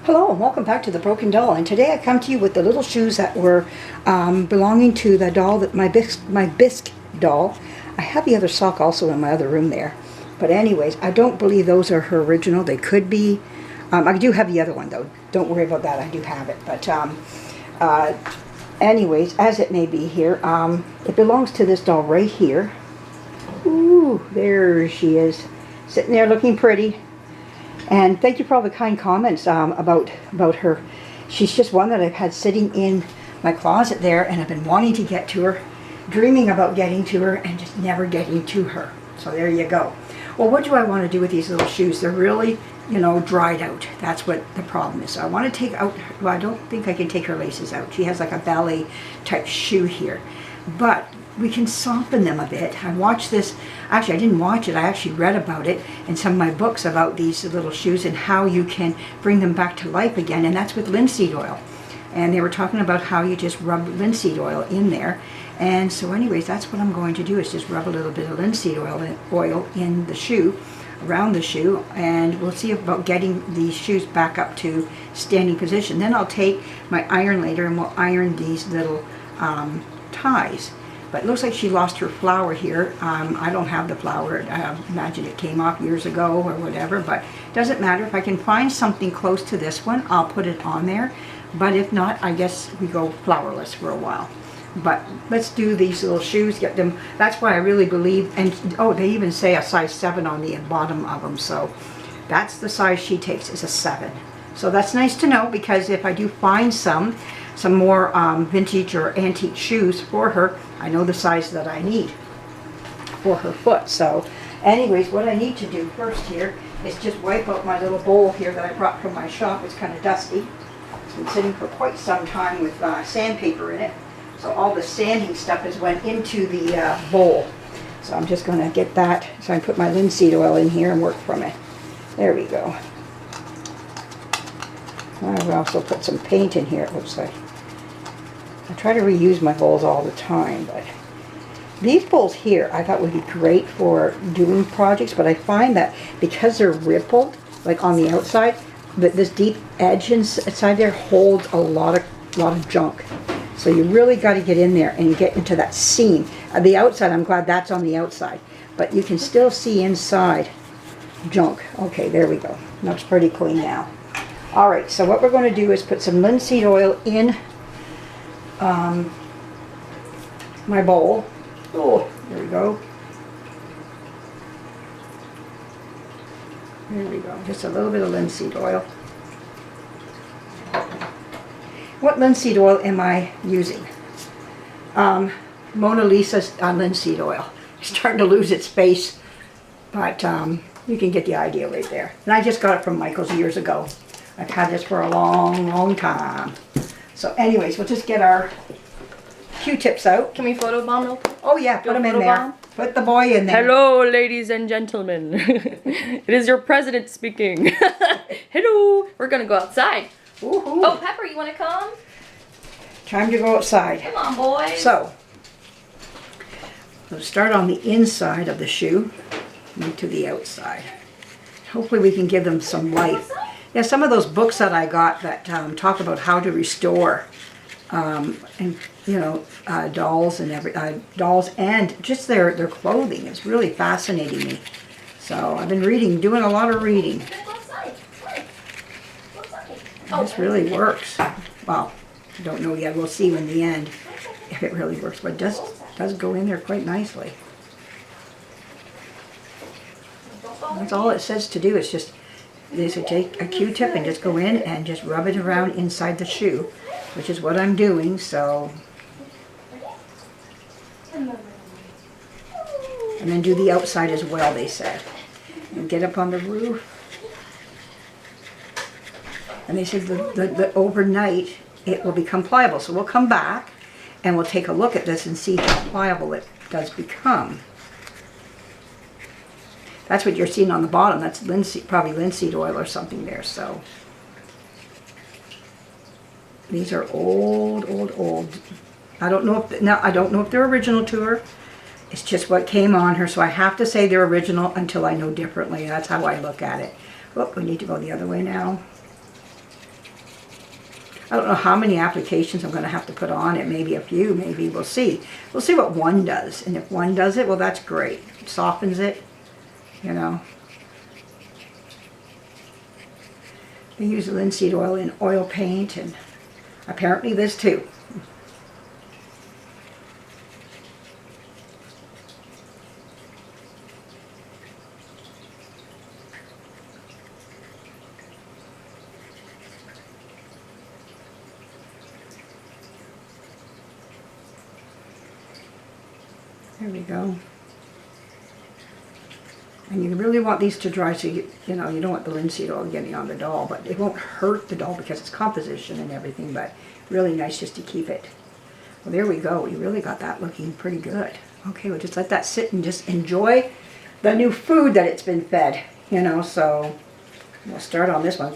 Hello and welcome back to The Broken Doll, and today I come to you with the little shoes that were belonging to the doll, that my bisque doll. I have the other sock also in my other room there, but anyways, I don't believe those are her original. They could be. I do have the other one though, don't worry about that, I do have it, but anyways, as it may be here, it belongs to this doll right here. Ooh, there she is, sitting there looking pretty. And thank you for all the kind comments about her. She's just one that I've had sitting in my closet there, and I've been wanting to get to her, dreaming about getting to her, and just never getting to her. So there you go. Well, what do I want to do with these little shoes? They're really, you know, dried out. That's what the problem is. So I want to take out, well, I don't think I can take her laces out. She has like a ballet type shoe here. But we can soften them a bit. I watched this, actually I didn't watch it, I actually read about it in some of my books about these little shoes and how you can bring them back to life again, and that's with linseed oil. And they were talking about how you just rub linseed oil in there. And so anyways, that's what I'm going to do, is just rub a little bit of linseed oil in the shoe, around the shoe, and we'll see about getting these shoes back up to standing position. Then I'll take my iron later and we'll iron these little ties. But it looks like she lost her flower here. I don't have the flower. I imagine it came off years ago or whatever, but it doesn't matter. If I can find something close to this one, I'll put it on there. But if not, I guess we go flowerless for a while. But let's do these little shoes, get them. That's why I really believe, and oh, they even say a size 7 on the bottom of them. So that's the size she takes, is a 7. So that's nice to know, because if I do find some more vintage or antique shoes for her, I know the size that I need for her foot. So anyways, what I need to do first here is just wipe out my little bowl here that I brought from my shop. It's kind of dusty. It's been sitting for quite some time with sandpaper in it. So all the sanding stuff has went into the bowl. So I'm just going to get that. So I put my linseed oil in here and work from it. There we go. I've also put some paint in here, it looks like. I try to reuse my bowls all the time, but these bowls here I thought would be great for doing projects, but I find that because they're rippled, like on the outside, that this deep edge inside there holds a lot of junk. So you really got to get in there and get into that seam. The outside, I'm glad that's on the outside, but you can still see inside junk. Okay, there we go. Looks pretty clean now. All right, so what we're going to do is put some linseed oil in my bowl. Oh, there we go. There we go. Just a little bit of linseed oil. What linseed oil am I using? Mona Lisa's linseed oil. It's starting to lose its face, but you can get the idea right there. And I just got it from Michael's years ago. I've had this for a long, long time. So anyways, we'll just get our Q-tips out. Can we photobomb real quick? Oh yeah, put them in there. Put the boy in there. Hello, ladies and gentlemen. It is your president speaking. Hello. We're going to go outside. Woohoo. Oh, Pepper, you want to come? Time to go outside. Come on, boys. So, we'll start on the inside of the shoe and to the outside. Hopefully we can give them some life. Yeah, some of those books that I got that talk about how to restore, and you know, dolls and dolls and just their clothing. It's really fascinating me. So I've been doing a lot of reading. This really works. Well, I don't know yet. We'll see in the end if it really works, but it does go in there quite nicely. That's all it says to do. It's just take a Q-tip and just go in and just rub it around inside the shoe, which is what I'm doing. So, and then do the outside as well, they said. And get up on the roof. And they said the overnight it will become pliable. So we'll come back and we'll take a look at this and see how pliable it does become. That's what you're seeing on the bottom. That's probably linseed oil or something there. So these are old. I don't know if they're original to her. It's just what came on her. So I have to say they're original until I know differently. That's how I look at it. Oh, we need to go the other way now. I don't know how many applications I'm going to have to put on it. Maybe a few, maybe we'll see. We'll see what one does. And if one does it, well, that's great. It softens it, you know. They use linseed oil in oil paint, and apparently this too. There we go. And you really want these to dry, so you know, you don't want the linseed oil getting on the doll, but it won't hurt the doll because it's composition and everything, but really nice just to keep it. Well, there we go. We really got that looking pretty good. Okay, we'll just let that sit and just enjoy the new food that it's been fed, you know. So we'll start on this one.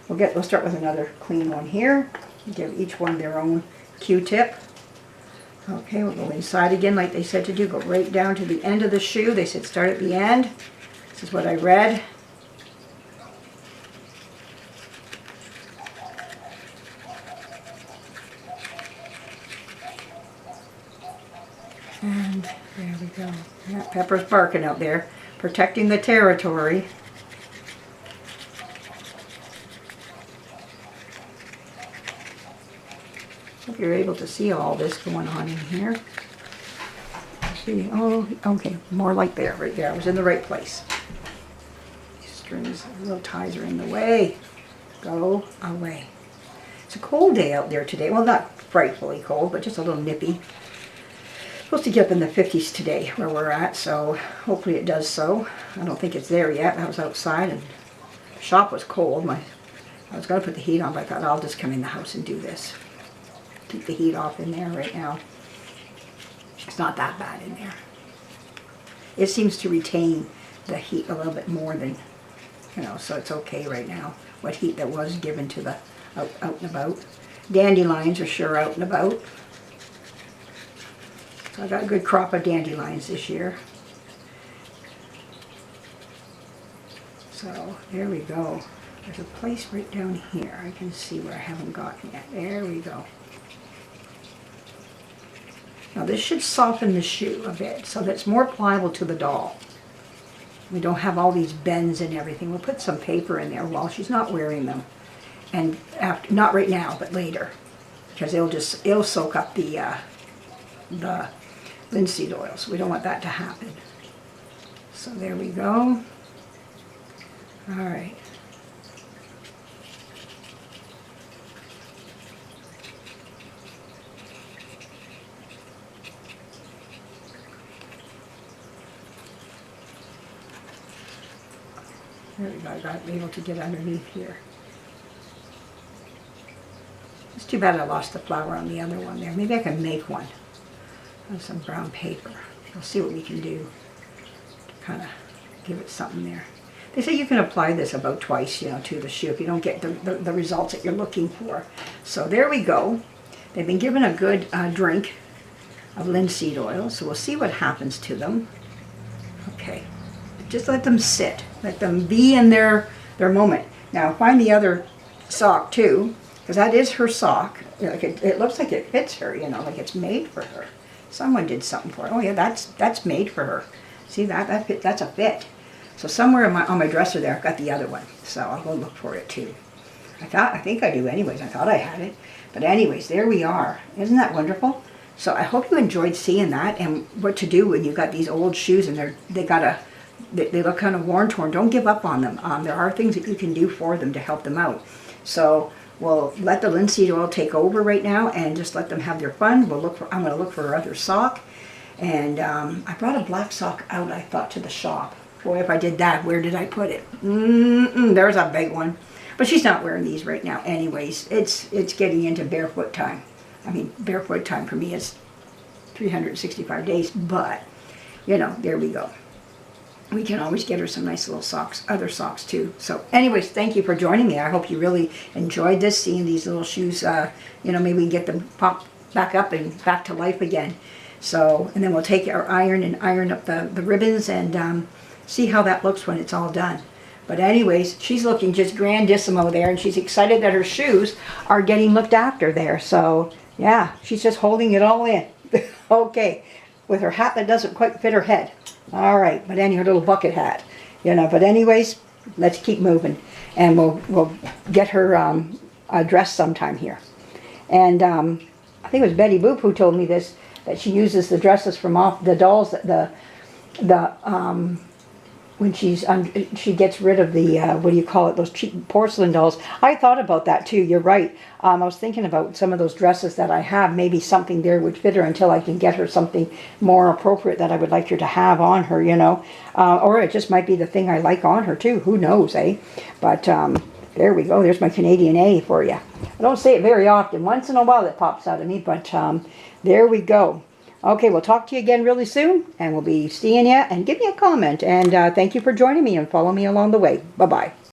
We'll start with another clean one here. Give each one their own Q-tip. Okay, we'll go inside again like they said to do. Go right down to the end of the shoe. They said start at the end. This is what I read. And there we go. Yeah, Pepper's barking out there, protecting the territory. Hope you're able to see all this going on in here. See, oh, okay, more like there, right there. I was in the right place. These strings, little ties are in the way. Go away. It's a cold day out there today. Well, not frightfully cold, but just a little nippy. Supposed to get up in the 50s today where we're at, so hopefully it does so. I don't think it's there yet. I was outside and the shop was cold. I was going to put the heat on, but I thought I'll just come in the house and do this. Keep the heat off in there right now. It's not that bad in there. It seems to retain the heat a little bit more than, you know, so it's okay right now. What heat that was given to the out and about. Dandelions are sure out and about. So I got a good crop of dandelions this year. So there we go. There's a place right down here. I can see where I haven't gotten yet. There we go. Now this should soften the shoe a bit so that it's more pliable to the doll. We don't have all these bends and everything. We'll put some paper in there while she's not wearing them. And after, not right now, but later. Because it'll soak up the linseed oil. So we don't want that to happen. So there we go. All right. There we go, I got able to get underneath here. It's too bad I lost the flower on the other one there. Maybe I can make one of some brown paper. We'll see what we can do to kind of give it something there. They say you can apply this about twice, you know, to the shoe if you don't get the results that you're looking for. So there we go. They've been given a good drink of linseed oil, so we'll see what happens to them. Okay. Just let them sit. Let them be in their moment. Now find the other sock too, because that is her sock. Like it looks like it fits her, you know, like it's made for her. Someone did something for her. Oh yeah, that's made for her. See that's a fit. So somewhere on my dresser there, I've got the other one. So I'll go look for it too. I think I do anyways. I thought I had it. But anyways, there we are. Isn't that wonderful? So I hope you enjoyed seeing that and what to do when you've got these old shoes and they look kind of worn, torn. Don't give up on them. There are things that you can do for them to help them out. So we'll let the linseed oil take over right now and just let them have their fun. I'm going to look for her other sock. And I brought a black sock out, I thought, to the shop. Boy, if I did that, where did I put it? There's a big one. But she's not wearing these right now anyways. It's getting into barefoot time. I mean, barefoot time for me is 365 days. But, you know, there we go. We can always get her some nice little socks, other socks too. So anyways, thank you for joining me. I hope you really enjoyed this, seeing these little shoes. You know, maybe we can get them popped back up and back to life again. So, and then we'll take our iron and iron up the ribbons and see how that looks when it's all done. But anyways, she's looking just grandissimo there, and she's excited that her shoes are getting looked after there. So yeah, she's just holding it all in. Okay, with her hat that doesn't quite fit her head. All right, but her little bucket hat, you know. But anyways, let's keep moving, and we'll get her dressed sometime here. And I think it was Betty Boop who told me this, that she uses the dresses from off the dolls, when she gets rid of the what do you call it, those cheap porcelain dolls. I thought about that too. You're right. I was thinking about some of those dresses that I have. Maybe something there would fit her until I can get her something more appropriate that I would like her to have on her, you know. Or it just might be the thing I like on her too. Who knows, eh? But there we go. There's my Canadian A for you. I don't say it very often. Once in a while it pops out of me, but there we go. Okay, we'll talk to you again really soon, and we'll be seeing you, and give me a comment. And thank you for joining me and follow me along the way. Bye-bye.